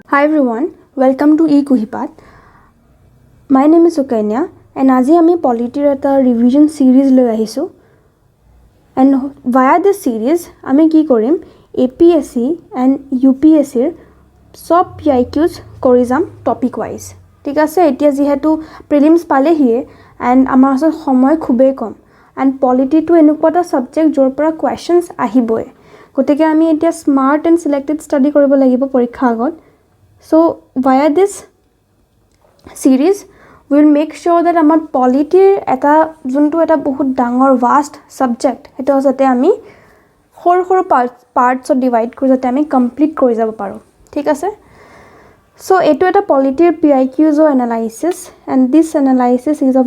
Hi everyone, welcome to eKuhipat. My name is Sukanya and আজি আমি পলিটিৰ এটা revision সিৰিজ লৈ আহিছো and via this series আমি কি কৰিম APSC and UPSC ৰ সব PIQs কৰি যাম টপিক ওয়াইজ ঠিক আছে এতিয়া যেহেতু প্ৰিলিমছ পালেহিয়ে and আমাৰ ওচৰত সময় খুবেই কম and পলিটি টু এনেকুৱা এটা সাবজেক্ট যৰ পৰা কোৱেশ্চনছ আহিবই গতিকে আমি এতিয়া স্মাৰ্ট এণ্ড সিলেক্টেড ষ্টাডি কৰিব লাগিব পৰীক্ষা আগত So via this series we will make sure that amar polity eta juntu eta bahut dangor vast subject eta jate ami hor parts of divide kori jate ami complete kori jabo paro thik ase so eto eta polity PIQs analysis and this analysis is of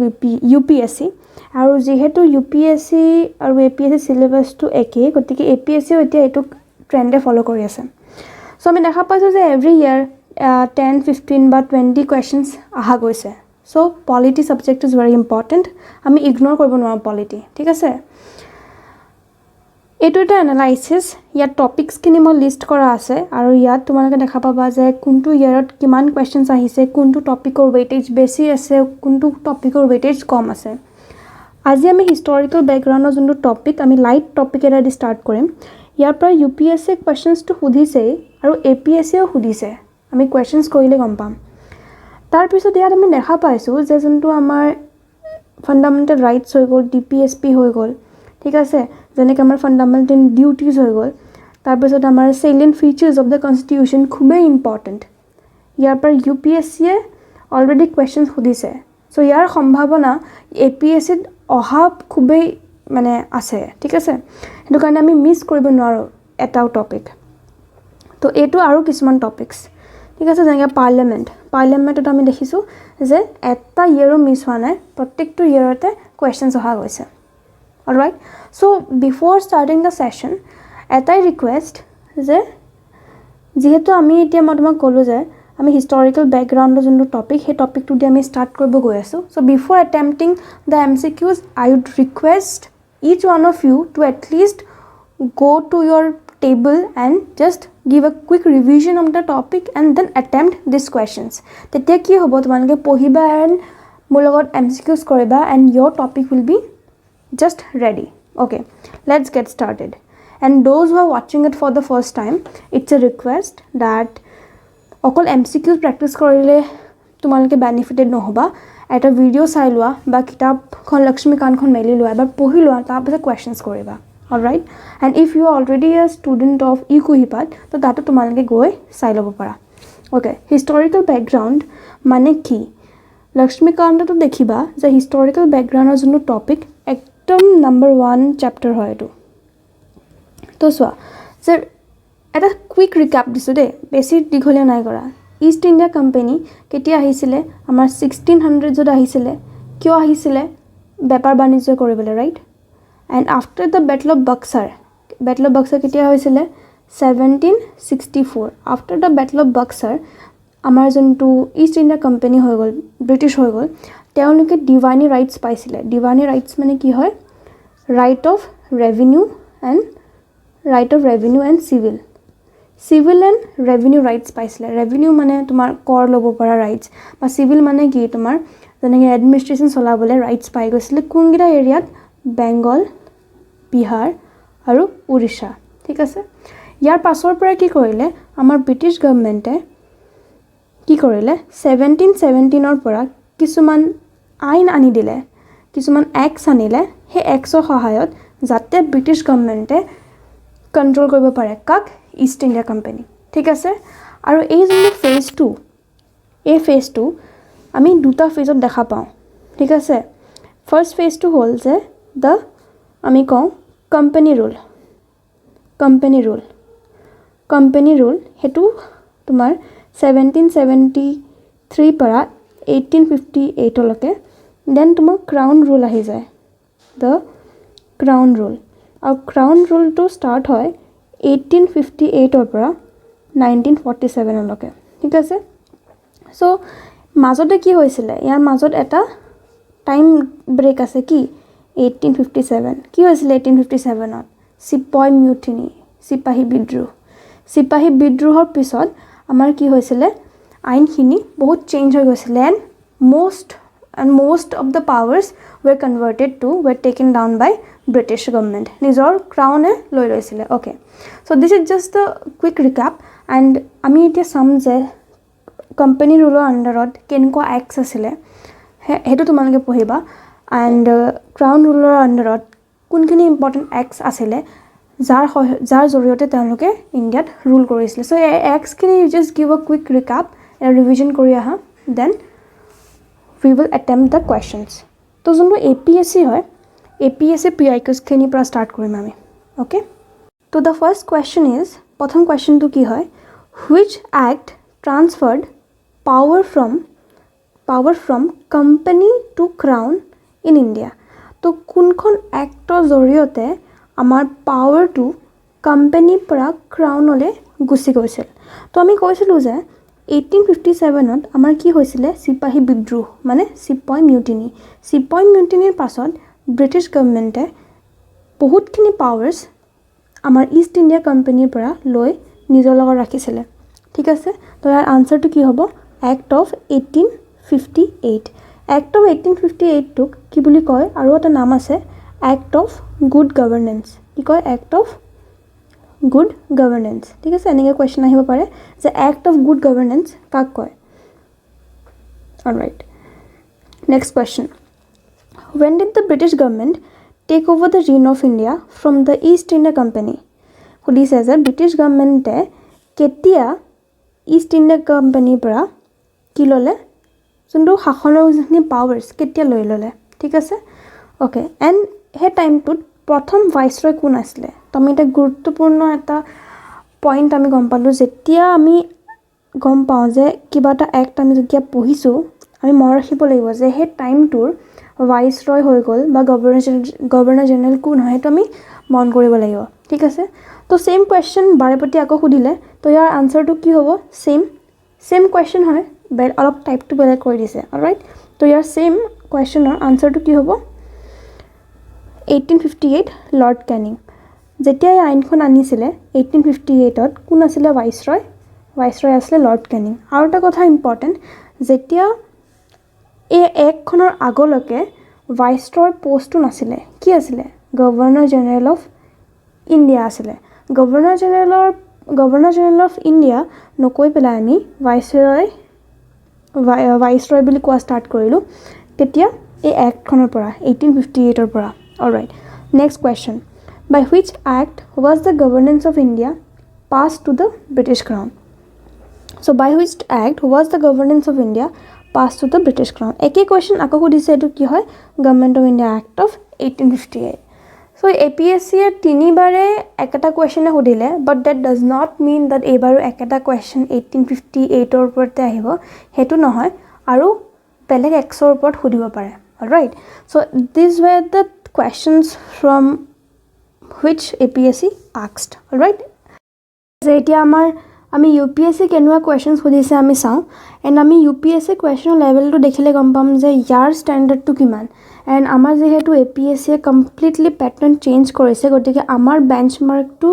UPSC aru jehetu UPSC aru APSC syllabus to eke gotike APSC eta eto trend e follow kori ase so ami dekha paisu je every year 10 15 বা 20 questions aha goise so polity subject is very important ami ignore korbo নোৱাৰো polity ঠিক আছে এটো এটা analysis ইয়াত topics কিনি মই list কৰা আছে আৰু ইয়াত তোমালোকে দেখা পাবা যে কোনটো ইয়াৰত কিমান questions আহিছে কোনটো টপিকৰ weightage বেছি আছে কোনটো টপিকৰ weightage কম আছে আজি আমি historical background ৰ যোনটো টপিক আমি লাইট টপিক এটা দি স্টাৰ্ট কৰিম ইয়াৰ পৰা UPSC questions to সুধিছে আৰু APSC ও সুধিছে আমি কোৱেশ্চনছ কৰিলে গম পাম তাৰ পিছত ইয়াত আমি দেখা পাইছো যে যোনটো আমাৰ ফান্ডামেন্টাল ৰাইটস হৈ গল DPSP হৈ গল ঠিক আছে যেনেকৈ আমাৰ ফান্ডামেন্টাল ডিউটিজ হৈ গল তাৰ পিছত আমাৰ salient features of the constitution খুবেই ইম্পৰ্টেন্ট ইয়াৰ পৰা UPSC এ অলৰেডি কোৱেশ্চনছ সুধিছে সো ইয়াৰ সম্ভাৱনা APSC ত অহা খুবেই মানে আছে ঠিক আছে হেতু কাৰণে আমি মিস কৰিব নোৱাৰো এটাও টপিক তো এটো আৰু কিছুমান টপিকস ঠিক আছে যেনে পাৰ্লিয়ামেন্টত আমি দেখিছো যে এটা ইয়াৰো মিস হোৱা নাই প্ৰত্যেকটো ইয়াৰতে কোৱেশ্চনছ অহা গৈছে অলৰাইট সো বিফোৰ ষ্টাৰ্টিং দা সেশন এটাই ৰিকুৱেষ্ট যে যেহেতু আমি এতিয়া মই তোমাক ক'লো যে আমি হিষ্টৰিকেল ব্যাকগ্ৰাউণ্ডৰ যোনটো টপিক সেই টপিকটো দি আমি ষ্টাৰ্ট কৰিব গৈ আছো so before attempting the MCQs I would request each one of you to at least go to your table and just give a quick revision of the topic and then attempt these questions tete ki hobo tumanke pohiba and mulogot MCQs koriba and your topic will be just ready okay let's get started and those who are watching it for the first time it's a request that okol MCQs practice korile tumanke benefited no hoba eta video sai lua ba kitab khon Lakshmi Kant khon meli lua ba pohi lua ta pase questions koriba all right and if you are already a student of eKuhipat to data tumalage goi sai lobo para okay historical background mane ki Lakshmi Kant to dekhiba je historical background or jonu topic ekdom number 1 chapter hoy to to so sir eta quick recap disu de besi dighole nai kora East India Company ketia ahisile amar 1600 jod ahisile kyo ahisile bepar banijyo koribole right and after the battle of Buxar ketia hoisile 1764 after the battle of Buxar amar jontu East India Company hoy gol British hoy gol teonuke divani rights paisile divani rights mane ki hoy right of revenue and civil and revenue rights paisile revenue mane tumar kor lobo para rights ba civil mane ki tumar jenenge administration solabole rights pai goisile kungida area Bengal Bihar আৰু Odisha ঠিক আছে ইয়াৰ পাছৰ পৰা কি কৰিলে আমাৰ British গৱৰ্ণমেণ্টে কি কৰিলে 1717 ৰ পৰা কিছুমান আইন আনি দিলে কিছুমান এক্টছ আনিলে হে এক্টছৰ সহায়ত যাতে ব্ৰিটিছ গৱৰ্ণমেণ্টে কন্ট্ৰোল কৰিব পাৰে কাক ইষ্ট ইণ্ডিয়া কোম্পানী ঠিক আছে আৰু এই যোনটো ফেজ 2 আমি দুটা ফেজত দেখা পাওঁ ঠিক আছে ফাৰ্স্ট ফেজটো হ'ল যে the আমি কওঁ company rule হেতু তোমাৰ 1773 পৰা 1858 লকে then তোমাৰ crown rule আহি যায় the crown rule আৰু crown rule to start হয় 1858 ৰ পৰা 1947 লকে ঠিক আছে সো মাজতে কি হৈছিলে ইয়াৰ মাজত এটা টাইম ব্ৰেক আছে কি 1857 কি হৈছিল 1857 ত সিপয় মিউটিনি চিপাহী বিদ্ৰোহ চিপাহী বিদ্ৰোহৰ পিছত আমাৰ কি হৈছিলে আইনখিনি বহুত চেঞ্জ হৈ গৈছিলে and most of the powers were taken down by British government নিজৰ ক্ৰাউনে লৈ লৈছিলে okay so this is just a quick recap and আমি এতিয়া চাম যে কোম্পানী ৰুলৰ আন্ডাৰত কেনেকুৱা এক্টছ আছিলে হেতু তোমালোকে পঢ়িবা and ক্ৰাউন ৰুলৰ আন্ডাৰত কোনখিনি ইম্পৰ্টেন্ট এক্টছ আছিলে যাৰ জৰিয়তে তেওঁলোকে ইণ্ডিয়াত ৰুল কৰিছিল so এই এক্টছ খিনি you just give a quick recap and revision কৰি আহা then we will attempt the questions তো যোনটো APSC হয় APSC PIQs খিনি পৰা start কৰিম আমি okay তো the first question is প্ৰথম questionটো কি হয় which act transferred power from company to crown in India তো কোনখন এক্টৰ জৰিয়তে আমাৰ পাৱাৰটো কোম্পানীৰ পৰা ক্ৰাউনলৈ গুচি গৈছিল তো আমি কৈছিলো যে 1857ত আমাৰ কি হৈছিলে চিপাহী বিদ্ৰোহ মানে চিপাহী মিউটিনিৰ পাছত ব্ৰিটিছ গভৰ্ণমেণ্টে বহুতখিনি পাৱাৰ্স আমাৰ ইষ্ট ইণ্ডিয়া কোম্পানীৰ পৰা লৈ নিজৰ লগত ৰাখিছিলে ঠিক আছে তো ইয়াৰ আনসাৰটো কি হ'ব এক্ট অফ 1858 এক্ট অফ 1858 টোক কি বুলি কয় আৰু এটা নাম আছে এক্ট অফ গুড গভৰ্নেন্স কি কয় এক্ট অফ গুড গভৰ্নেন্স ঠিক আছে এনেকৈ কোৱেশ্চন আহিব পাৰে যে এক্ট অফ গুড গভৰ্নেন্স কাক কয় alright next question when did the British government take over the reign of India from the East India Company সুধিছে যে ব্ৰিটিছ গভৰ্ণমেণ্টে কেতিয়া ইষ্ট ইণ্ডিয়া কোম্পানীৰ পৰা কি ল'লে যোনটো শাসনৰ যিখিনি পাৱাৰ্স কেতিয়া লৈ ল'লে ঠিক আছে ওকে এণ্ড সেই টাইমটোত প্ৰথম ভাইসৰয় কোন আছিলে তো আমি এটা গুৰুত্বপূৰ্ণ এটা পইণ্ট আমি গম পালোঁ যেতিয়া আমি গম পাওঁ যে কিবা এটা এক্ট আমি যেতিয়া পঢ়িছোঁ আমি মনত ৰাখিব লাগিব যে সেই টাইমটোৰ ভাইসৰয় হৈ গ'ল বা গভৰ্ণৰ জেনেৰেল কোন হয় সেইটো আমি মন কৰিব লাগিব ঠিক আছে তো সেম কোৱেশ্চন বাৰেপতি আকৌ সুধিলে তো ইয়াৰ আনসাৰটো কি হ'ব সেম কোৱেশ্চন হয় অলপ টাইপটো বেলেগ কৰি দিছে অলৰাইট তো ইয়াৰ সেম কোৱেশ্চনৰ আনসাৰটো কি হ'ব 1858 লৰ্ড কেনিং যেতিয়া এই আইনখন আনিছিলে 1858ত কোন আছিলে ভাইসৰয় আছিলে লৰ্ড কেনিং আৰু এটা কথা ইম্পৰ্টেণ্ট যেতিয়া এই একখনৰ আগলৈকে ভাইসৰয় পোষ্টটো নাছিলে কি আছিলে গভৰ্ণৰ জেনেৰেল অফ ইণ্ডিয়া আছিলে গভৰ্ণৰ জেনেৰেল অফ ইণ্ডিয়া নকৈ পেলাই আমি ভাইসৰয় বুলি কোৱা ষ্টাৰ্ট কৰিলোঁ তেতিয়া এই এক্টখনৰ পৰা 1858ৰ পৰা alright next question by which act was the governance of India passed to the British Crown so by which act was the governance of India passed to the British Crown একে question আকৌ সুধিছে এটো কি হয় government of India act of 1858 so APSC এ তিনিবাৰে একটা কোৱেশ্চনে সুধিলে but that does not mean that এবাৰো একটা কোৱেশ্চন 1858 ৰ ওপৰতে আহিব হেতু নহয় আৰু বেলেগ এক্সৰ ওপৰত সুধিব পাৰে alright so these were the questions from which APSC asked alright যে এতিয়া আমি UPSC কেনেকুৱা কোৱেশ্চন সুধিছে আমি চাওঁ এণ্ড আমি UPSC কোৱেশ্চনৰ লেভেলটো দেখিলে গম পাম যে ইয়াৰ ষ্টেণ্ডাৰ্ডটো কিমান এণ্ড আমাৰ যিহেতু APSC কমপ্লিটলি পেটাৰ্ণ চেঞ্জ কৰিছে গতিকে আমাৰ বেঞ্চমাৰ্কটো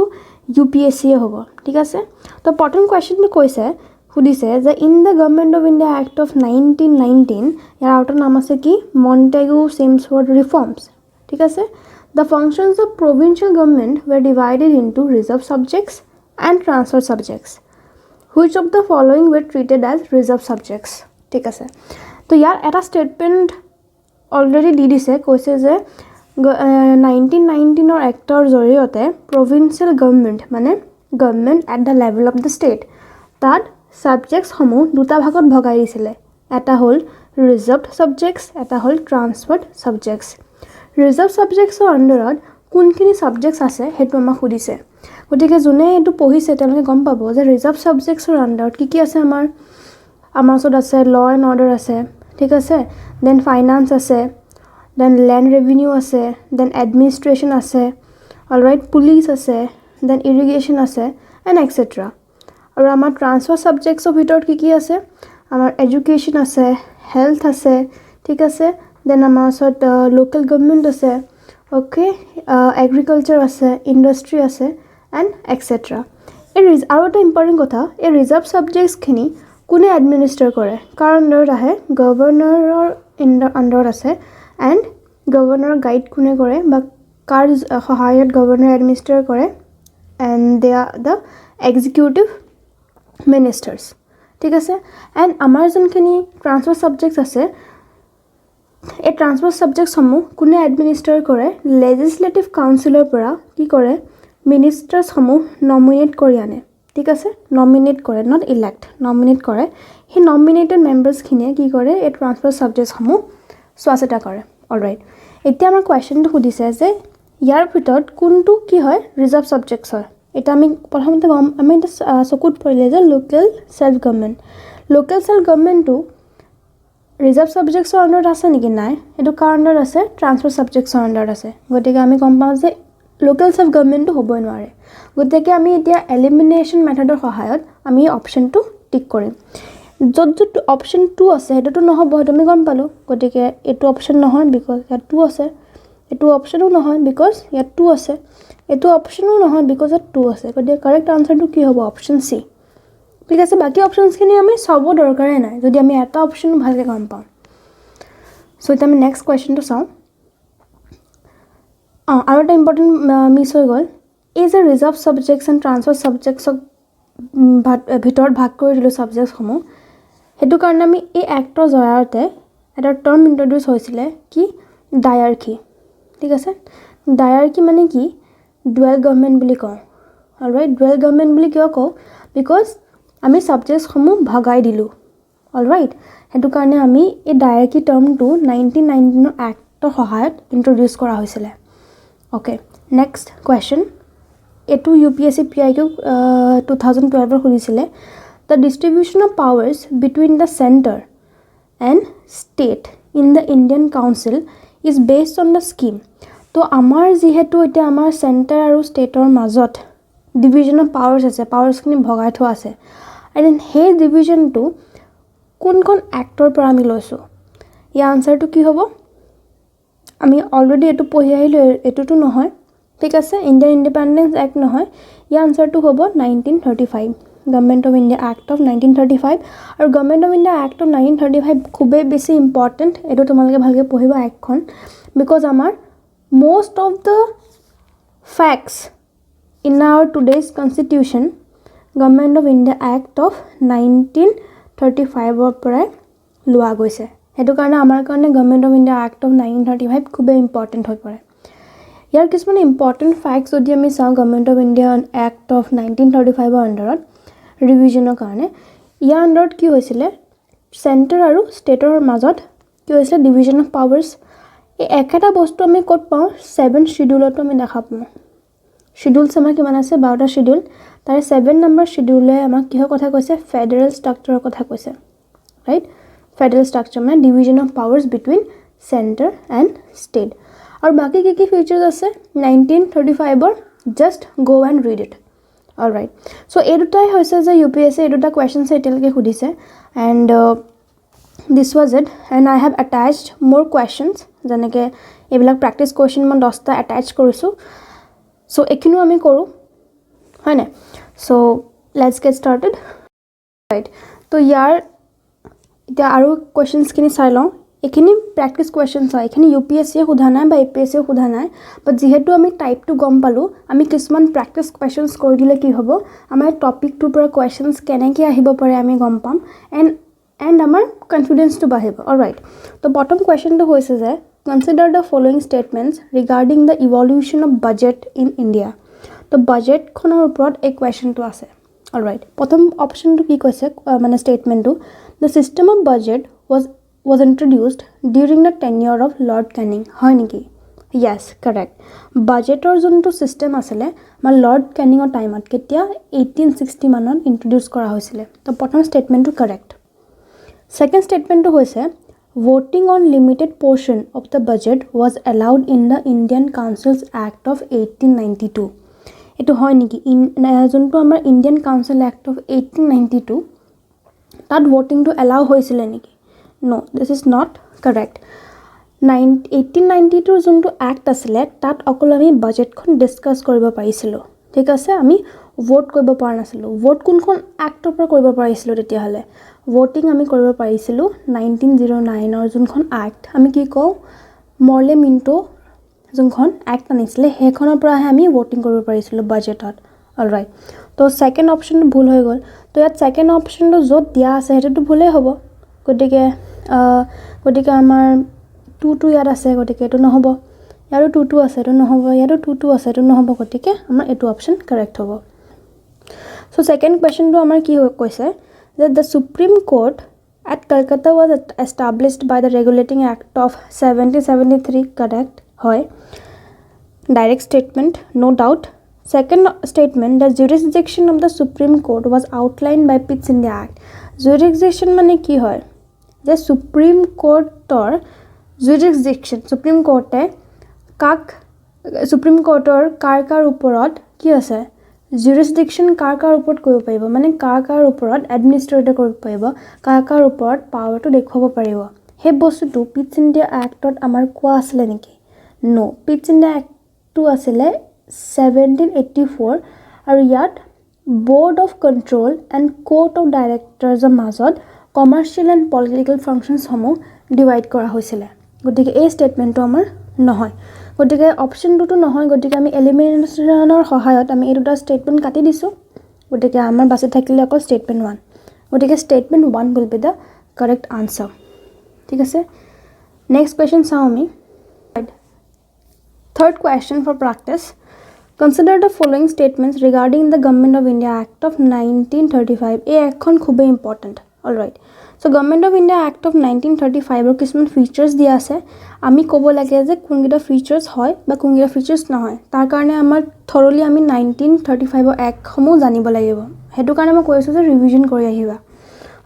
UPSC হ'ব ঠিক আছে তো প্ৰথম কোৱেশ্চনটো সুধিছে যে in the government of India act of 1919 year outer নাম আছে কি মণ্টেগু চেমছৱৰ্থ ৰিফৰ্মছ ঠিক আছে The functions of provincial government were divided into reserve subjects and transfer subjects. Which of the following were treated as reserve subjects? ঠিক আছে তো ইয়াৰ এটা statement already দি দিছে কৈছে যে 1919 এক্টৰ জৰিয়তে provincial government মানে government at the level of the state তাত subjects সমূহ দুটা ভাগত ভগাই দিছিলে এটা হ'ল reserved subjects এটা হ'ল transferred subjects ৰিজাৰ্ভ ছাবজেক্টছৰ আণ্ডাৰত কোনখিনি ছাবজেক্টছ আছে সেইটো আমাক সুধিছে গতিকে যোনে এইটো পঢ়িছে তেওঁলোকে গম পাব যে ৰিজাৰ্ভ ছাবজেক্টছৰ আণ্ডাৰত কি আছে আমাৰ ওচৰত আছে ল এণ্ড অৰ্ডাৰ আছে ঠিক আছে দেন ফাইনান্স আছে দেন লেণ্ড ৰেভিনিউ আছে দেন এডমিনিষ্ট্ৰেশ্যন আছে অলৰাইট পুলিচ আছে দেন ইৰিগেশ্যন আছে এণ্ড এক্সেট্ৰা আৰু আমাৰ ট্ৰান্সফাৰ ছাবজেক্টছৰ ভিতৰত কি আছে আমাৰ এডুকেশ্যন আছে হেল্থ আছে ঠিক আছে দেন আমাৰ ওচৰত লোকেল গভৰ্ণমেণ্ট আছে ওকে এগ্ৰিকালচাৰ আছে ইণ্ডাষ্ট্ৰি আছে এণ্ড এক্সেট্ৰা। আৰু এটা ইম্পৰ্টেণ্ট কথা, এই ৰিজাৰ্ভ ছাবজেক্টছখিনি কোনে এডমিনিষ্টাৰ কৰে? কাৰ আণ্ডাৰত আহে? গভৰ্ণৰৰ আণ্ডাৰত আছে। এণ্ড গভৰ্ণৰৰ গাইড কোনে কৰে বা কাৰ সহায়ত গভৰ্ণৰে এডমিনিষ্টাৰ কৰে? And De are the executive ministers. ঠিক আছে। এণ্ড আমাৰ যোনখিনি ট্ৰান্সফাৰ ছাবজেক্টছ আছে, এই ট্ৰান্সফাৰ ছাবজেক্টছসমূহ কোনে এডমিনিষ্টাৰ কৰে? লেজিছলেটিভ কাউন্সিলৰ পৰা কি কৰে? মিনিষ্টাৰ্ছসমূহ নমিনেট কৰি আনে। ঠিক আছে, নমিনেট কৰে, নট ইলেক্ট, নমিনেট কৰে। সেই নমিনেটেড মেম্বাৰ্ছখিনিয়ে কি কৰে? এই ট্ৰান্সফাৰ ছাবজেক্টছসমূহ চোৱা চিতা কৰে। অলৰাইট, এতিয়া আমাৰ কুৱেশ্যনটো সুধিছে যে ইয়াৰ ভিতৰত কোনটো কি হয়? ৰিজাৰ্ভ ছাবজেক্টছ হয়। এতিয়া আমি প্ৰথমতে আমি এতিয়া চকুত পৰিলে যে local self government. Local self গভৰ্ণমেণ্টটো ৰিজাৰ্ভ ছাবজেক্টছৰ আণ্ডাৰত আছে নেকি? নাই। এইটো কাৰ আণ্ডাৰত আছে? ট্ৰান্সফাৰ ছাবজেক্টছৰ আণ্ডাৰত আছে। গতিকে আমি গম পাওঁ যে লোকেল ছেল্ফ গভৰ্ণমেণ্টটো হ'বই নোৱাৰে। গতিকে আমি এতিয়া এলিমিনেশ্যন মেথডৰ সহায়ত আমি অপশ্যনটো টিক কৰিম। য'ত অপশ্যন 2 আছে সেইটোতো নহ'ব, সেইটো আমি গম পালোঁ। গতিকে এইটো অপশ্যন নহয়, বিকজ ইয়াত 2 আছে। এইটো অপশ্যনো নহয়, বিকজ ইয়াত 2 আছে। এইটো অপশ্যনো নহয়, বিকজ ইয়াত 2 আছে। গতিকে কাৰেক্ট আনচাৰটো কি হ'ব? Option C. ঠিক আছে, বাকী অপশ্যনছখিনি আমি চাব দৰকাৰেই নাই যদি আমি এটা অপশ্যনো ভালকৈ গম পাওঁ। চ' এতিয়া আমি নেক্সট কুৱেশ্যনটো চাওঁ। আৰু এটা ইম্পৰ্টেণ্ট মিছ হৈ গ'ল। এই যে ৰিজাৰ্ভ ছাবজেক্টছ এণ্ড ট্ৰান্সফাৰ ছাবজেক্টছক ভিতৰত ভাগ কৰি দিলোঁ ছাবজেক্টছসমূহ, সেইটো কাৰণে আমি এই এক্টৰ জৰিয়তে এটা টাৰ্ম ইণ্ট্ৰডিউচ হৈছিলে, কি? ডায়াৰ্কি। ঠিক আছে, ডায়াৰ্কি মানে কি? ডুৱেল গভৰ্ণমেণ্ট বুলি কওঁ। অলৰাইট, ডুৱেল গভৰ্ণমেণ্ট বুলি কিয় কওঁ? বিকজ আমি ছাবজেক্টছসমূহ ভগাই দিলোঁ। অলৰাইট, সেইটো কাৰণে আমি এই ডায়াৰ্কি টাৰ্মটো 1919 এক্টৰ সহায়ত ইণ্ট্ৰডিউচ কৰা হৈছিলে। Okay, next question. এইটো UPSC PIQ 2012 সুধিছিলে। The distribution of powers between the centre and state in the Indian council is based on the scheme. তো আমাৰ যিহেতু এতিয়া আমাৰ চেণ্টাৰ আৰু ষ্টেটৰ মাজত ডিভিজন অফ পাৱাৰ্ছ আছে, পাৱাৰ্ছখিনি ভগাই থোৱা আছে, আৰু সেই ডিভিজনটো কোনখন এক্টৰ পৰা আমি লৈছোঁ? ইয়াৰ আনচাৰটো কি হ'ব? আমি অলৰেডি এইটো পঢ়ি আহিলোঁ, এইটোতো নহয়। ঠিক আছে, ইণ্ডিয়ান ইণ্ডিপেণ্ডেঞ্চ এক্ট নহয়। ইয়াৰ আনচাৰটো হ'ব 1935, government of India act of 1935। আৰু government of India act of 1935 খুবেই বেছি ইম্পৰ্টেণ্ট। এইটো তোমালোকে ভালকৈ পঢ়িবা এক্টখন, বিকজ আমাৰ most of the facts in our today's constitution Government of India Act of 1935 পৰাই লোৱা গৈছে। সেইটো কাৰণে আমাৰ কাৰণে Government of India Act of 1935 খুবেই ইম্পৰ্টেণ্ট হৈ পৰে। ইয়াৰ কিছুমান ইম্পৰ্টেণ্ট ফেক্টছ যদি আমি চাওঁ Government of India Act of 1935 আণ্ডাৰত ৰিভিজনৰ কাৰণে, ইয়াৰ আণ্ডাৰত কি হৈছিলে? চেণ্টাৰ আৰু ষ্টেটৰ মাজত কি হৈছিলে? Division of powers. এই একেটা বস্তু আমি ক'ত পাওঁ? 7 শিডিউলতো আমি দেখা পাওঁ। শিডিউলছ আমাৰ কিমান আছে? 12টা শিডিউল। তাৰে 7 নম্বৰ শিডিউলে আমাক কিহৰ কথা কৈছে? ফেডাৰেল ষ্ট্ৰাকচাৰৰ কথা কৈছে। ৰাইট, ফেডাৰেল ষ্ট্ৰাকচাৰ মানে division of powers between centre and state. আৰু বাকী কি কি ফিচাৰ্ছ আছে 1935-ৰ? জাষ্ট গ' এণ্ড ৰিড ইট। অলৰাইট, চ' এই দুটাই হৈছে যে UPSC এই দুটা কুৱেশ্যনছ এতিয়ালৈকে সুধিছে। And this was it. And I have attached মোৰ কুৱেশ্যনছ, যেনেকৈ এইবিলাক প্ৰেক্টিছ কুৱেশ্যন মই 10টা এটাচ কৰিছোঁ। চ' এইখিনিও আমি কৰোঁ, হয়নে? চ' লেটছ গেট ষ্টাৰ্টেড। ৰাইট, তো ইয়াৰ এতিয়া আৰু কুৱেশ্যনছখিনি চাই লওঁ। এইখিনি প্ৰেক্টিছ কুৱেশ্যনছ হয়, এইখিনি UPSCয়ে সোধা নাই বা APSCয়ে সোধা নাই। বাট যিহেতু আমি টাইপটো গম পালোঁ, আমি কিছুমান প্ৰেক্টিছ কুৱেশ্যনছ কৰি দিলে কি হ'ব? আমাৰ টপিকটোৰ পৰা কুৱেশ্যনছ কেনেকৈ আহিব পাৰে আমি গম পাম। এণ্ড আমাৰ কনফিডেঞ্চটো বাঢ়িব। অলৰাইট, তো প্ৰথম কুৱেশ্যনটো হৈছে যে consider the following statements regarding the evolution of budget in India. তো বাজেটখনৰ ওপৰত এই কুৱেশ্যনটো আছে। অলৰাইট, প্ৰথম অপশ্যনটো কি কৈছে মানে ষ্টেটমেণ্টটো? The system of budget was introduced during the tenure of Lord Canning. হয় নেকি? য়েছ, কাৰেক্ট। বাজেটৰ যোনটো ছিষ্টেম আছিলে আমাৰ লৰ্ড কেনিঙৰ টাইমত, কেতিয়া? 1860 মানত ইণ্ট্ৰডিউচ কৰা হৈছিলে। তো প্ৰথম ষ্টেটমেণ্টটো কাৰেক্ট। ছেকেণ্ড ষ্টেটমেণ্টটো হৈছে voting on limited portion of the budget was allowed in the Indian Councils Act of 1892। এইটো হয় নেকি? যোনটো আমাৰ ইণ্ডিয়ান কাউন্সিল এক্ট অফ 1892 তাত ভোটিংটো এলাউ হৈছিলে নেকি? No, this is not correct. 1892 যোনটো এক্ট আছিলে তাত অকল আমি বাজেটখন ডিছকাছ কৰিব পাৰিছিলোঁ। ঠিক আছে আমি ভোট কৰিব পৰা নাছিলোঁ ভোট কোনখন এক্টৰ পৰা কৰিব পাৰিছিলোঁ তেতিয়াহ'লে ভোটিং আমি কৰিব পাৰিছিলোঁ 1909 যোনখন এক্ট আমি কি কওঁ মৰ্লে মিণ্টো যোনখন এক্ট আনিছিলে সেইখনৰ পৰাহে আমি ভোটিং কৰিব পাৰিছিলোঁ বাজেটত অলৰাইট তো সেকেন্ড অপশনটো ভুল হৈ গ'ল তো ইয়াত সেকেন্ড অপশনটো য'ত দিয়া আছে সেইটোতো ভুলেই হ'ব গতিকে আমাৰ 2 ইয়াত আছে গতিকে এইটো নহ'ব ইয়াৰো 2 আছে এইটো নহ'ব ইয়াৰো 2 আছে এইটো নহ'ব গতিকে আমাৰ এইটো অপশন কাৰেক্ট হ'ব সো সেকেন্ড কোৱেশ্চনটো আমাৰ কি কৈছে যে the Supreme Court at Calcutta was established by the Regulating Act of 1773 correct হয় direct statement no doubt second statement the jurisdiction of the Supreme Court was outlined by Pitt's India Act jurisdiction মানে কি হয় যে Supreme Courtৰ jurisdiction Supreme Courtে কাক Supreme Courtৰ কাৰ ওপৰত কি আছে jurisdiction কাৰ ওপৰত কৰিব পাৰিব মানে কাৰ ওপৰত administrator কৰিব পাৰিব কাৰ ওপৰত পাৱাৰটো দেখুৱাব পাৰিব সেই বস্তুটো Pitt's India Actত আমাৰ কোৱা আছিল নেকি নো Pitt's India Actটো আছিল 1784 আৰু ইয়াত Board of Control and Court of Directors মাজত commercial and political functions সমূহ ডিভাইড কৰা হৈছিল গতিকে এই ষ্টেটমেন্টটো আমাৰ নহয় গতিকে অপশন 2 টো নহয় গতিকে আমি এলিমিনেশনৰ সহায়ত আমি এই দুটা ষ্টেটমেন্ট কাটি দিছো গতিকে আমাৰ বাকি থাকিলে অকল ষ্টেটমেন্ট 1 গতিকে statement 1 will be the correct answer ঠিক আছে নেক্সট কোৱেশ্চন চাও আমি third question for practice consider the following statements regarding the Government of India Act of 1935 এই এখন খুবই important alright So Government of India Act of 1935 কিছুমান ফিচাৰ্স দিয়া আছে আমি ক'ব লাগে যে কোনগিটা ফিচাৰ্স হয় বা কোনগিটা ফিচাৰ্স নহয় তাৰ কাৰণে আমাৰ থৰলি আমি 1935 এক্ট সমূহ জানিব লাগিব হেতু কাৰণে মই কৈছো যে ৰিভিজন কৰি আহিবা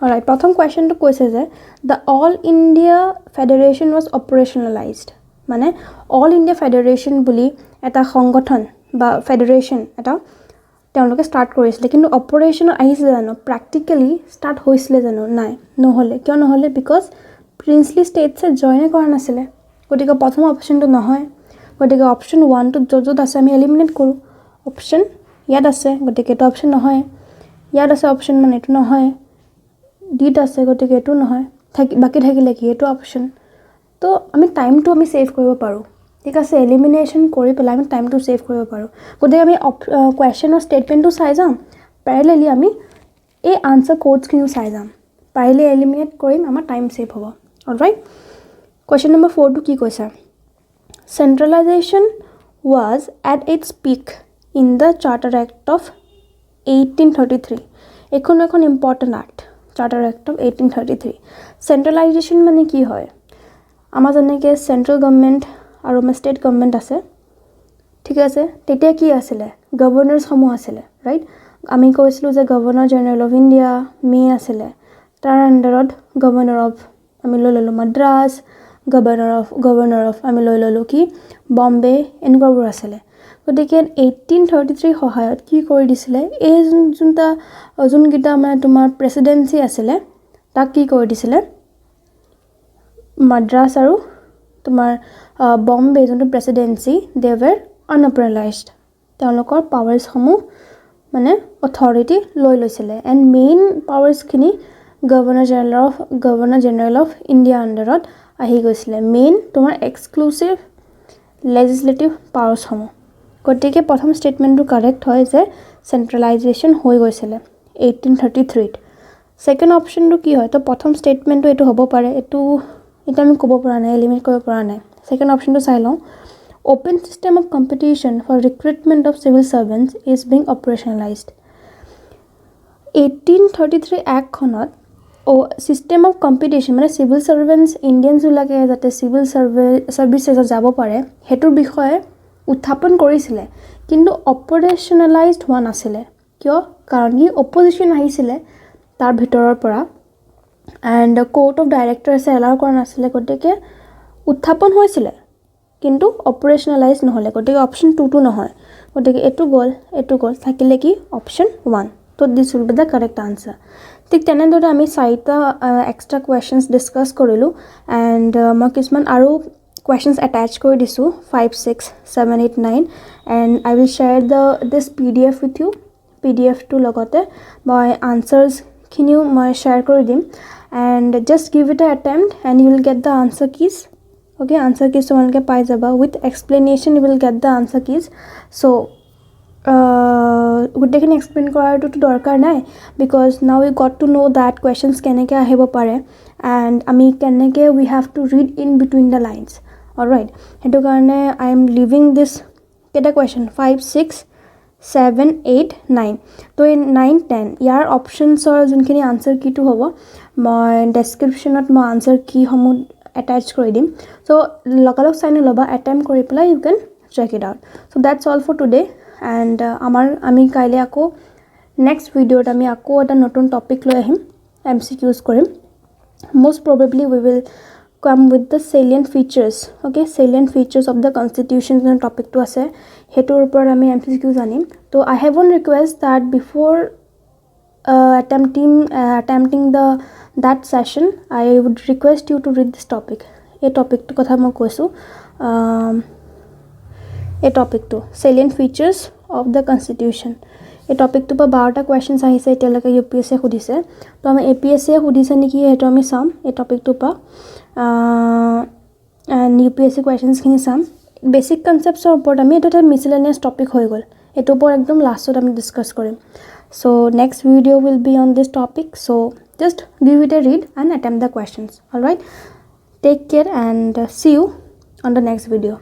অলৰাইট প্ৰথম কোৱেশ্চনটো কৈছে যে the All India Federation was operationalized মানে All India Federation বুলি এটা সংগঠন বা ফেডাৰেচন এটা তেওঁলোকে স্টাৰ্ট কৰিছিল কিন্তু অপাৰেশন আহিছিল জানো প্ৰ্যাকটিক্যালি স্টাৰ্ট হৈছিল জানো নাই নহলে কিয় নহলে বিকজ প্ৰিন্সলি ষ্টেটছে জয়েন কৰা নাছিল গতিকে প্ৰথম অপশনটো নহয় গতিকে অপশন 1 টো য'ত আছে আমি এলিমিনেট কৰো অপশন ইয়াত আছে গতিকে এটা অপশন নহয় ইয়াত আছে অপশন মানে এটো নহয় ডিট আছে গতিকে এটো নহয় বাকি থাকিলে কি এটো অপশন তো আমি টাইমটো আমি সেভ কৰিব পাৰো ঠিক আছে এলিমিনেশন কৰি পেলাই আমি টাইমটো সেভ কৰিব পাৰো গতিকে আমি কোৱেশ্চনৰ ষ্টেটমেন্টটো চাই যাম প্যাৰেলেলি আমি এই আনসাৰ কোডছ কিনো চাই যাম পাৰিলে এলিমিনেট কৰিম আমাৰ টাইম সেভ হ'ব অলৰাইট কোৱেশ্চন নম্বৰ 4 টো কি কৈছে centralization was at its peak in the Charter Act of 1833 এখন important act Charter Act of 1833 centralization মানে কি হয় আমাৰ জনেকে সেন্ট্ৰাল গভৰ্নমেন্ট আৰু স্টেট গভৰ্নমেন্ট আছে ঠিক আছে তেতিয়া কি আছিল গভৰ্ণৰছ সমূহ আছিল ৰাইট আমি কৈছিলো যে governor general of India main আছিল তাৰ আন্ডাৰত গভৰ্ণৰ অফ আমি ললো মাদ্ৰাজ গভৰ্ণৰ অফ আমি ললো কি বম্বে এনেকুৱাবোৰ আছিল গতিকে 1833 সহায়ত কি কৰি দিছিল এই যোনগিটা মানে তোমাৰ প্ৰেসিডেন্সি আছিল তাক কি কৰি দিছিল মাদ্ৰাজ আৰু তোমাৰ বম্বে যোনটো প্ৰেসিডেন্সি দে वर unoperationalized তেওঁলোকৰ পাৱাৰছ সমূহ মানে অথৰিটি লৈ লৈছিলে এন্ড মেইন পাৱাৰছ খিনি গভৰ্ণৰ জেনেৰেল অফ ইন্ডিয়া আন্ডাৰত আহি গৈছিলে মেইন তোমাৰ এক্সক্লুসিভ লেজিসলেটিভ পাৱাৰছ সমূহ গতিকে প্ৰথম ষ্টেটমেন্টটো কাৰেক্ট হয় যে সেন্ট্ৰেলাইজেশন হৈ গৈছিলে 1833 সেকেন্ড অপশনটো কি হয় তো প্ৰথম ষ্টেটমেন্টটো এটো হ'ব পাৰে এটো এটা আমি ক'ব পৰা নাই এলিমিনেট কৰিব পৰা নাই সেকেন্ড অপশনটো চাই লওঁ open system of competition for recruitment of civil servants is being operationalized 1833 act khonot system of competition মানে civil servants indians ulage jate civil services jabo pare hetur bishoye উত্থাপন কৰিছিলে কিন্তু operationalized হোৱা নাছিলে কিয় কাৰণ কি opposition আহিছিলে তাৰ ভিতৰৰ পৰা and court of directors allow কৰা নাছিলে গতিকে উত্থাপন হৈছিলে কিন্তু অপাৰেশনালাইজ নহলে গতিকে অপশন 2 টো নহয় গতিকে এটো গল থাকিলে কি অপশন 1 তো this will be the correct answer ঠিক তেনেদৰে আমি চাৰিটা এক্সট্ৰা কোৱেশ্চনছ ডিসকাস কৰিলো এন্ড মই কিছুমান আৰু questions attach কৰি দিছোঁ 5 6 7 8 9 and I will share this PDF with you. PDF to লগতে মই answers খিনিও মই share কৰি দিম and just give it an attempt and you will get the answer keys. Okay, answer keys তোমালোকে পাই যাবা with explanation you will get the answer keys. So গোটেইখিনি এক্সপ্লেইন কৰাৰটো দৰকাৰ নাই because now we got to know that questions কেনেকৈ আহিব পাৰে and আমি কেনেকৈ we have to read in between the lines. Alright, সেইটো কাৰণে I am leaving this কেইটা question 5 6 7 8 9 তো এই 9 10 ইয়াৰ অপশ্যনছৰ যোনখিনি আনসাৰ কিটো হ'ব মই ডেছক্ৰিপশ্যনত মই আনসাৰ কি সমূহ attach কৰি দিম so লগালগ চাই ল'বা attempt কৰি পেলাই you can check it out. So that's all for today and আমি কাইলৈ আকৌ next ভিডিঅ'ত আমি আকৌ এটা নতুন টপিক লৈ আহিম MCQs কৰিম. Most probably we will come with the salient features. Okay, salient features of the constitution topic to ase hetur upor ami MCQs anim. So I have one request that before attempting that session I would request you to read this topic. A topic to kotha moi koisu a topic to salient features of the constitution. এই টপিকটো পা 12টা কোৱেশ্চনছ আহিছে এতিয়ালৈকে UPSC খুদিছে তো আমি APSC খুদিছে নেকি হেটো আমি চাম এই টপিকটো পা and UPSC কোৱেশ্চনছ খিনি চাম বেসিক কনসেপ্টছৰ ওপৰত আমি এটা মিসেলেনিয়াস টপিক হৈ গল এটো ওপৰ একদম লাষ্টত আমি ডিসকাস কৰিম. So next video will be on this topic, so just give it a read and attempt the questions. All right, take care and see you on the next video.